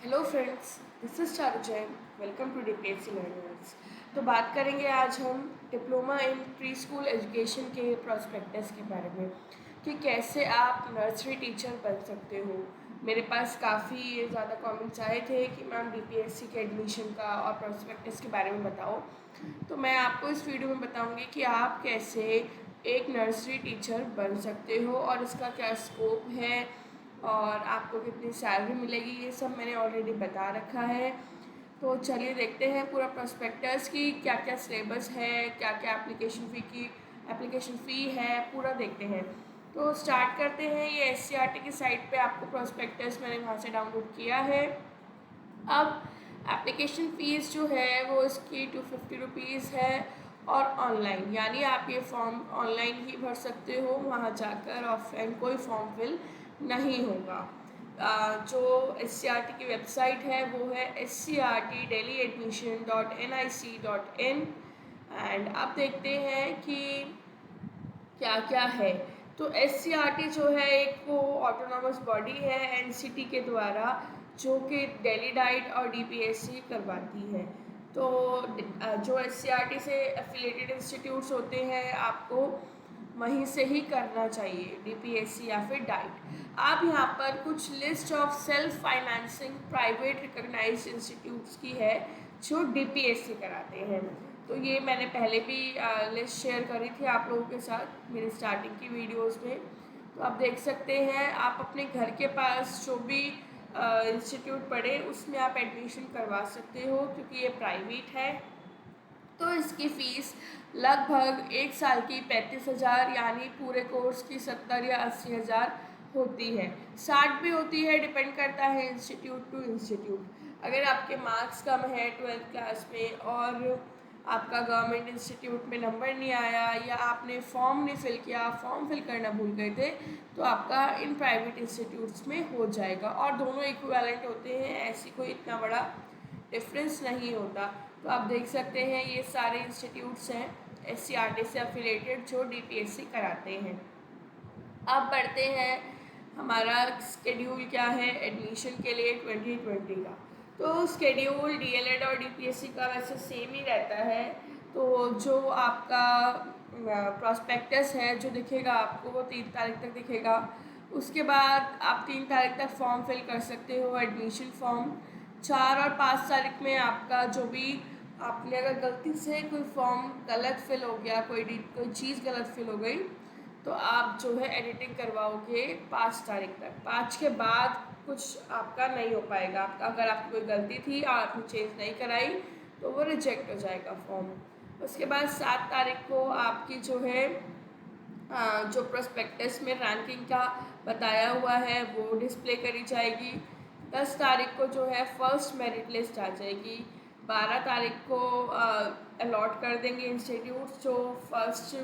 Hello friends, this is Charu Jain. Welcome to DPSC learners. तो बात करेंगे आज हम diploma in preschool education के प्रोस्पेक्टस के बारे में कि कैसे आप नर्सरी टीचर बन सकते हो। मेरे पास काफ़ी ज़्यादा कमेंट्स आए थे कि मैम डीपीएससी के एडमिशन का और प्रोस्पेक्टस के बारे में बताओ। तो मैं आपको इस वीडियो में बताऊंगी कि आप कैसे एक नर्सरी टीचर बन सकते हो और इसका क्या स्कोप है और आपको कितनी सैलरी मिलेगी, ये सब मैंने ऑलरेडी बता रखा है। तो चलिए देखते हैं पूरा प्रोस्पेक्टस की क्या क्या सिलेबस है, क्या क्या एप्लीकेशन फ़ी है, पूरा देखते हैं। तो स्टार्ट करते हैं। ये एससीईआरटी की साइट पे आपको प्रोस्पेक्टस मैंने वहाँ से डाउनलोड किया है। अब एप्लीकेशन फ़ीस जो है वो इसकी 250 रुपीज़ है और ऑनलाइन, यानी आप ये फॉर्म ऑनलाइन ही भर सकते हो, वहाँ जाकर ऑफलाइन कोई फॉर्म फिल नहीं होगा। जो एससीईआरटी की वेबसाइट है वो है scrtdelhiadmission.nic.in। एंड अब देखते हैं कि क्या क्या है। तो एससीईआरटी जो है एक वो ऑटोनॉमस बॉडी है एनसीटी के द्वारा, जो कि दिल्ली डाइट और डीपीएससी करवाती है। तो जो एससीईआरटी से एफिलिएटेड इंस्टीट्यूट्स होते हैं आपको वहीं से ही करना चाहिए, डीपीएससी या फिर डाइट। आप यहाँ पर कुछ list of self financing private recognised institutes की है जो डीपीएससी कराते हैं। तो ये मैंने पहले भी लिस्ट शेयर करी थी आप लोगों के साथ मेरे स्टार्टिंग की वीडियोस में। तो आप देख सकते हैं, आप अपने घर के पास जो भी इंस्टीट्यूट पढ़े उसमें आप एडमिशन करवा सकते हो, क्योंकि ये प्राइवेट है। तो इसकी फ़ीस लगभग एक साल की 35,000, यानी पूरे कोर्स की 70 या 80,000 होती है। 60 भी होती है, डिपेंड करता है इंस्टीट्यूट टू इंस्टीट्यूट। अगर आपके मार्क्स कम है 12th क्लास में और आपका गवर्नमेंट इंस्टीट्यूट में नंबर नहीं आया या आपने फॉर्म नहीं फिल किया, फॉर्म फिल करना भूल गए थे, तो आपका इन प्राइवेट इंस्टीट्यूट्स में हो जाएगा और दोनों इक्विवेलेंट होते हैं, ऐसी कोई इतना बड़ा डिफरेंस नहीं होता। तो आप देख सकते हैं ये सारे इंस्टीट्यूट्स हैं एससीईआरटी से एफिलिएटेड जो डीपीएससी कराते हैं। अब बढ़ते हैं, हमारा स्केड्यूल क्या है एडमिशन के लिए 2020 का। तो स्केड्यूल डीएलएड और डीपीएससी का वैसे सेम ही रहता है। तो जो आपका प्रॉस्पेक्टस है जो दिखेगा आपको वो 3 तारीख तक दिखेगा। उसके बाद आप 3 तारीख तक फॉर्म फिल कर सकते हो, एडमिशन फॉर्म। 4 और 5 तारीख में आपका जो भी आपने अगर गलती से कोई फॉर्म गलत फिल हो गया, कोई चीज़ गलत फिल हो गई, तो आप जो है एडिटिंग करवाओगे 5 तारीख तक। 5 के बाद कुछ आपका नहीं हो पाएगा। आपका अगर आपकी कोई गलती थी और आपने चेंज नहीं कराई तो वो रिजेक्ट हो जाएगा फॉर्म। उसके बाद 7 तारीख को आपकी जो है जो प्रोस्पेक्टस में रैंकिंग का बताया हुआ है वो डिस्प्ले करी जाएगी। 10 तारीख को जो है फर्स्ट मेरिट लिस्ट आ जाएगी। 12 तारीख को अलॉट कर देंगे इंस्टीट्यूट जो फर्स्ट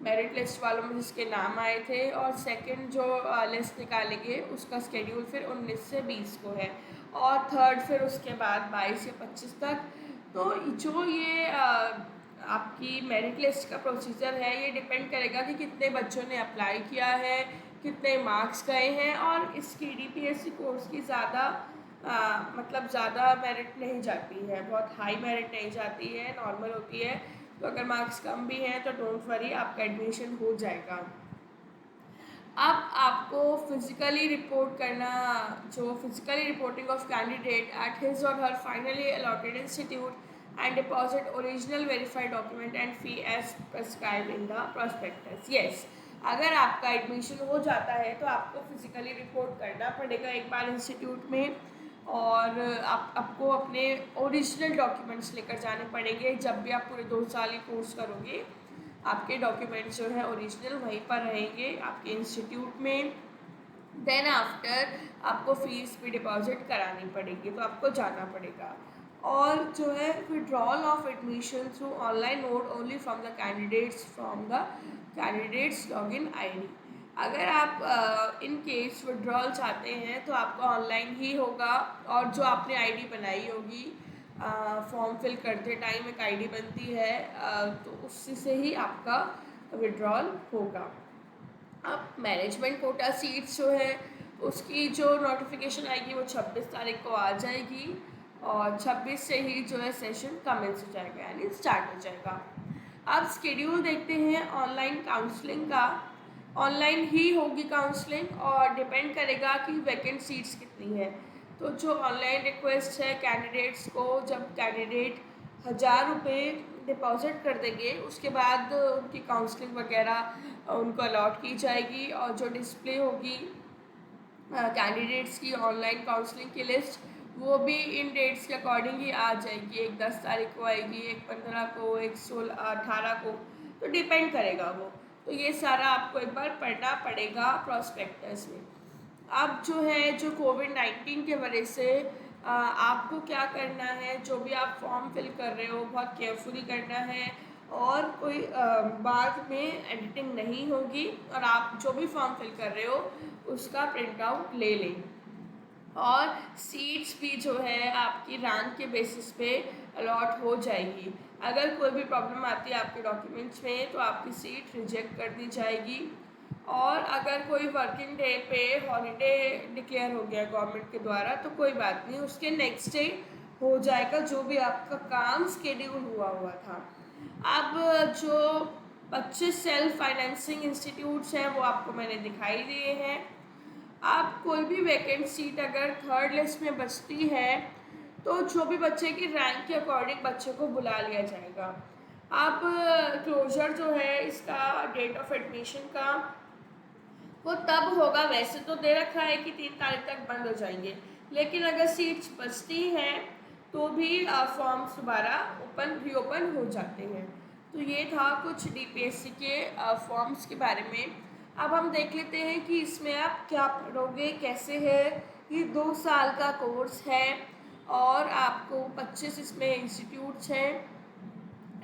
मेरिट लिस्ट वालों में जिसके नाम आए थे, और सेकंड जो लिस्ट निकालेंगे उसका स्केड्यूल फिर 19 से 20 को है, और थर्ड फिर उसके बाद 22 या 25 तक। तो जो ये आपकी मेरिट लिस्ट का प्रोसीजर है ये डिपेंड करेगा कि कितने बच्चों ने अप्लाई किया है, कितने मार्क्स गए हैं, और इसकी डीपीएससी कोर्स की ज़्यादा मतलब ज़्यादा मेरिट नहीं जाती है, बहुत हाई मेरिट नहीं जाती है, नॉर्मल होती है। तो अगर मार्क्स कम भी हैं तो डोंट वरी, आपका एडमिशन हो जाएगा। अब आपको फिजिकली रिपोर्ट करना, जो physically reporting of candidate at his or her finally allotted institute and deposit original verified document and fee as prescribe in the prospectus. Yes, अगर आपका एडमिशन हो जाता है तो आपको फिजिकली रिपोर्ट करना पड़ेगा एक बार इंस्टीट्यूट में, और आपको अपने ओरिजिनल डॉक्यूमेंट्स लेकर जाने पड़ेंगे। जब भी आप पूरे 2 साल ही कोर्स करोगे आपके डॉक्यूमेंट्स जो है ओरिजिनल वहीं पर रहेंगे आपके इंस्टीट्यूट में। देन आफ्टर आपको फ़ीस भी डिपॉजिट करानी पड़ेगी, तो आपको जाना पड़ेगा। और जो है withdrawal of admission through online mode only from the candidates login ID. अगर आप इन केस विड्रॉल चाहते हैं तो आपका ऑनलाइन ही होगा, और जो आपने आईडी बनाई होगी फॉर्म फिल करते टाइम एक आईडी बनती है, तो उसी से ही आपका विड्रॉल होगा। अब मैनेजमेंट कोटा सीट्स जो है उसकी जो नोटिफिकेशन आएगी वो 26 तारीख को आ जाएगी और 26 से ही जो है सेशन कमेंस हो जाएगा, यानी स्टार्ट हो जाएगा। अब शेड्यूल देखते हैं ऑनलाइन काउंसलिंग का। ऑनलाइन ही होगी काउंसलिंग और डिपेंड करेगा कि वैकेंट सीट्स कितनी है। तो जो ऑनलाइन रिक्वेस्ट है कैंडिडेट्स को, जब कैंडिडेट 1000 रुपये डिपॉजिट कर देंगे उसके बाद उनकी काउंसलिंग वगैरह उनको अलॉट की जाएगी और जो डिस्प्ले होगी कैंडिडेट्स की ऑनलाइन काउंसलिंग की लिस्ट, वो भी इन डेट्स के अकॉर्डिंग ही आ जाएगी। एक 10 तारीख को आएगी, एक 15 को, एक 16 18 को, तो डिपेंड करेगा वो। तो ये सारा आपको एक बार पढ़ना पड़ेगा प्रॉस्पेक्टस में। अब जो है जो कोविड-19 के वजह से आपको क्या करना है, जो भी आप फॉर्म फिल कर रहे हो बहुत केयरफुली करना है और कोई बाद में एडिटिंग नहीं होगी और आप जो भी फॉर्म फिल कर रहे हो उसका प्रिंट आउट ले लें। और सीट्स भी जो है आपकी रैंक के बेसिस पे अलॉट हो जाएगी। अगर कोई भी प्रॉब्लम आती है आपके डॉक्यूमेंट्स में तो आपकी सीट रिजेक्ट कर दी जाएगी। और अगर कोई वर्किंग डे पे हॉलीडे डिक्लेयर हो गया गवर्नमेंट के द्वारा तो कोई बात नहीं, उसके नेक्स्ट डे हो जाएगा जो भी आपका काम स्केड्यूल हुआ था। अब जो 25 सेल्फ फाइनेंसिंग इंस्टीट्यूट्स हैं वो आपको मैंने दिखाई दिए हैं। अब कोई भी वैकेंट सीट अगर थर्ड लिस्ट में बचती है तो जो भी बच्चे की रैंक के अकॉर्डिंग बच्चे को बुला लिया जाएगा। अब क्लोजर जो है इसका डेट ऑफ एडमिशन का वो तब होगा, वैसे तो दे रखा है कि 3 तारीख तक बंद हो जाएंगे, लेकिन अगर सीट्स बचती हैं तो भी फॉर्म्स दोबारा रीओपन हो जाते हैं। तो ये था कुछ डीपीएससी के फॉर्म्स के बारे में। अब हम देख लेते हैं कि इसमें आप क्या पढ़ोगे, कैसे है। ये 2 साल का कोर्स है और आपको 25 इसमें इंस्टीट्यूट्स हैं।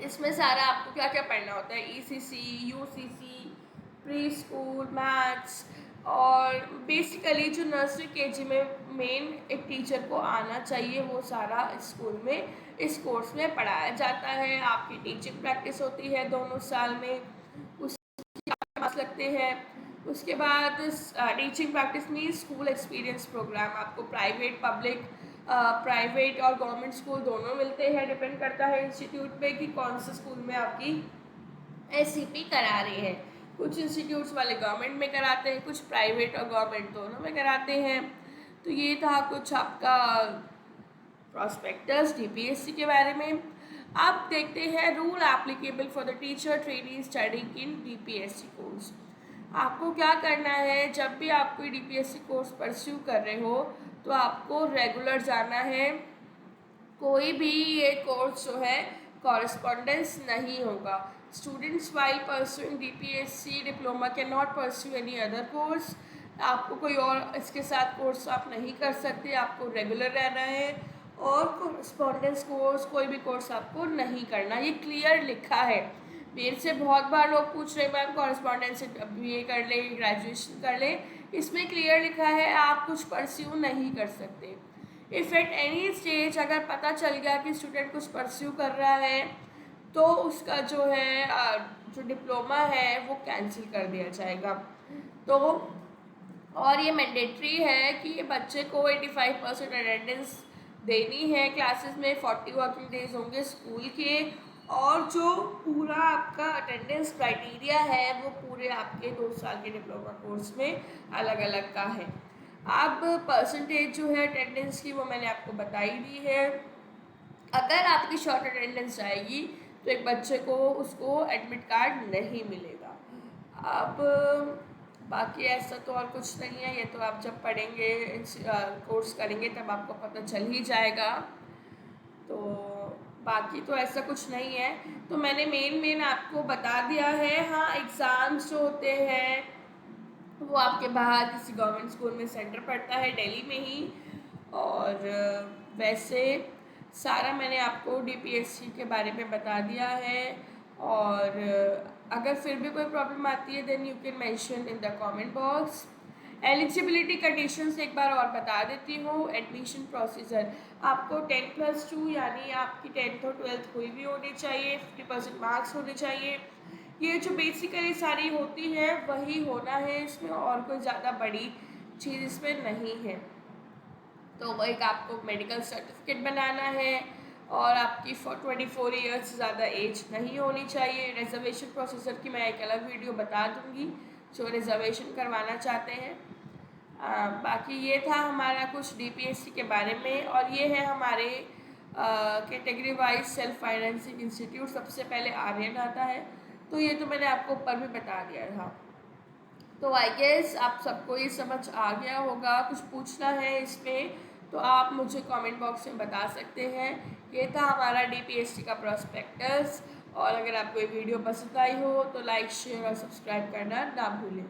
इसमें सारा आपको क्या क्या पढ़ना होता है, ECC, UCC, pre school, maths और बेसिकली जो नर्सरी केजी में मेन एक टीचर को आना चाहिए वो सारा स्कूल में इस कोर्स में पढ़ाया जाता है। आपकी टीचिंग प्रैक्टिस होती है दोनों साल में, उसके मार्क्स लगते हैं। उसके बाद टीचिंग प्रैक्टिस में स्कूल एक्सपीरियंस प्रोग्राम आपको प्राइवेट और गवर्नमेंट स्कूल दोनों मिलते हैं। डिपेंड करता है इंस्टीट्यूट पे कि कौन से स्कूल में आपकी एससीपी करा रही है। कुछ इंस्टीट्यूट्स वाले गवर्नमेंट में कराते हैं, कुछ प्राइवेट और गवर्नमेंट दोनों में कराते हैं। तो ये था कुछ आपका प्रॉस्पेक्टस डीपीएससी के बारे में। अब देखते हैं rule applicable for the teacher trainee studying in DPSC course. आपको क्या करना है, जब भी आप कोई डीपीएससी कोर्स परस्यू कर रहे हो तो आपको रेगुलर जाना है। कोई भी ये कोर्स जो है कॉरेस्पॉन्डेंस नहीं होगा। Students while pursuing DPSC diploma can not pursue any other course. आपको कोई और इसके साथ कोर्स आप नहीं कर सकते, आपको रेगुलर रहना है और कॉरेस्पॉन्डेंस कोर्स कोई भी कोर्स आपको नहीं करना। ये क्लियर लिखा है। मेरे से बहुत बार लोग पूछ रहे हैं मैम कॉरेस्पॉन्डेंस से बीए कर ले, ग्रेजुएशन कर ले, इसमें क्लियर लिखा है आप कुछ परस्यू नहीं कर सकते। इफ़ एट एनी स्टेज अगर पता चल गया कि स्टूडेंट कुछ परस्यू कर रहा है तो उसका जो है जो डिप्लोमा है वो कैंसिल कर दिया जाएगा। तो और ये मैंडेटरी है कि बच्चे को 85% अटेंडेंस देनी है क्लासेस में। 40 वर्किंग डेज होंगे स्कूल के और जो पूरा आपका अटेंडेंस क्राइटेरिया है वो पूरे आपके 2 साल के डिप्लोमा कोर्स में अलग अलग का है। अब परसेंटेज जो है अटेंडेंस की वो मैंने आपको बताई दी है। अगर आपकी शॉर्ट अटेंडेंस आएगी तो एक बच्चे को उसको एडमिट कार्ड नहीं मिलेगा। अब बाकी ऐसा तो और कुछ नहीं है, ये तो आप जब पढ़ेंगे कोर्स करेंगे तब आपको पता चल ही जाएगा। तो बाकी तो ऐसा कुछ नहीं है। तो मैंने मेन आपको बता दिया है। हाँ, एग्ज़ाम्स जो होते हैं वो आपके बाहर किसी गवर्नमेंट स्कूल में सेंटर पड़ता है दिल्ली में ही। और वैसे सारा मैंने आपको डीपीएससी के बारे में बता दिया है। और अगर फिर भी कोई प्रॉब्लम आती है then you can mention in the comment box. Eligibility conditions एक बार और बता देती हूँ। एडमिशन प्रोसीजर आपको 10+2 यानी आपकी 10th और 12th हुई भी होनी चाहिए, 50% मार्क्स होने चाहिए। ये जो बेसिकली सारी होती है वही होना है, इसमें और कोई ज़्यादा बड़ी चीज़ इसमें नहीं है। तो वो एक आपको मेडिकल सर्टिफिकेट बनाना है और आपकी 24 ईयर्स से ज़्यादा एज नहीं होनी चाहिए। रिजर्वेशन प्रोसीजर की मैं एक अलग वीडियो बता दूँगी जो रिजर्वेशन करवाना चाहते हैं। बाकी ये था हमारा कुछ डीपीएससी के बारे में। और ये है हमारे category wise self financing institute. सबसे पहले आर्यन आता है, तो ये तो मैंने आपको ऊपर भी बता दिया था। तो आई गेस आप सबको ये समझ आ गया होगा। कुछ पूछना है इसमें तो आप मुझे कमेंट बॉक्स में बता सकते हैं। ये था हमारा डीपीएससी का प्रॉस्पेक्टस। और अगर आपको ये वीडियो पसंद आई हो तो लाइक, शेयर और सब्सक्राइब करना ना भूलें।